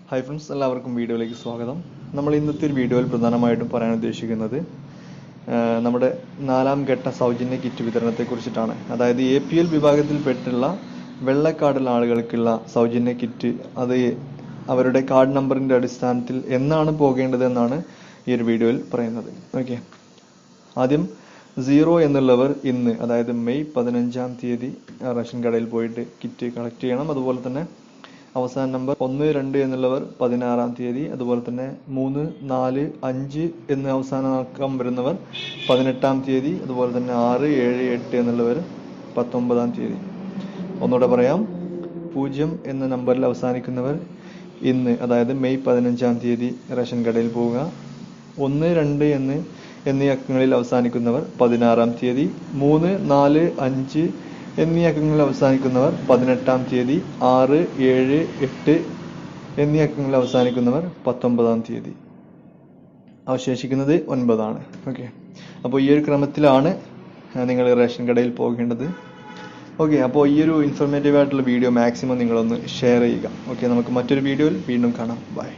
Hi friends, എല്ലാവർക്കും വീഡിയോയിലേക്ക് സ്വാഗതം. നമ്മൾ ഇന്നത്തെ ഒരു വീഡിയോയിൽ പ്രധാനമായിട്ടും പറയാൻ ഉദ്ദേശിക്കുന്നത് നമ്മുടെ 4ാം ഘട്ട സൗജന്യ കിറ്റ് വിതരണത്തെക്കുറിച്ചിട്ടാണ്. അതായത് APL വിഭാഗത്തിൽപ്പെട്ടുള്ള വെള്ളക്കാർഡുള്ള ആളുകൾക്കുള്ള സൗജന്യ കിറ്റ്, അത് അവരുടെ കാർഡ് നമ്പറിൻ്റെ അടിസ്ഥാനത്തിൽ എന്നാണ് പോകേണ്ടതെന്നാണ് ഈ ഒരു വീഡിയോയിൽ പറയുന്നത്. ഓക്കെ, ആദ്യം 0 എന്നുള്ളവർ ഇന്ന്, അതായത് മെയ് 15-ാം തീയതി റേഷൻ കടയിൽ പോയിട്ട് കിറ്റ് കളക്ട് ചെയ്യണം. അതുപോലെ തന്നെ അവസാന നമ്പർ 1, 2 എന്നുള്ളവർ 16-ാം തീയതി, അതുപോലെ തന്നെ 3, 4, 5 എന്ന് അവസാന അക്കം വരുന്നവർ 18-ാം തീയതി, അതുപോലെ തന്നെ 6, 7, 8 എന്നുള്ളവർ 19-ാം തീയതി. ഒന്നുകൂടെ പറയാം, 0 എന്ന നമ്പറിൽ അവസാനിക്കുന്നവർ ഇന്ന്, അതായത് മെയ് 15-ാം തീയതി റേഷൻ കടയിൽ പോവുക. 1, 2 എന്നീ അക്കങ്ങളിൽ അവസാനിക്കുന്നവർ 16-ാം തീയതി, 3, 4, 5 എന്നീ അക്കങ്ങളിൽ അവസാനിക്കുന്നവർ 18-ാം തീയതി, 6, 7, 8 എന്നീ അക്കങ്ങളിൽ അവസാനിക്കുന്നവർ 19-ാം തീയതി. അവശേഷിക്കുന്നത് 9 ആണ്. ഓക്കെ, അപ്പോൾ ഈ ഒരു ക്രമത്തിലാണ് നിങ്ങൾ റേഷൻ കടയിൽ പോകേണ്ടത്. ഓക്കെ, അപ്പോൾ ഈ ഒരു ഇൻഫോർമേറ്റീവ് ആയിട്ടുള്ള വീഡിയോ മാക്സിമം നിങ്ങളൊന്ന് ഷെയർ ചെയ്യുക. ഓക്കെ, നമുക്ക് മറ്റൊരു വീഡിയോയിൽ വീണ്ടും കാണാം. ബൈ.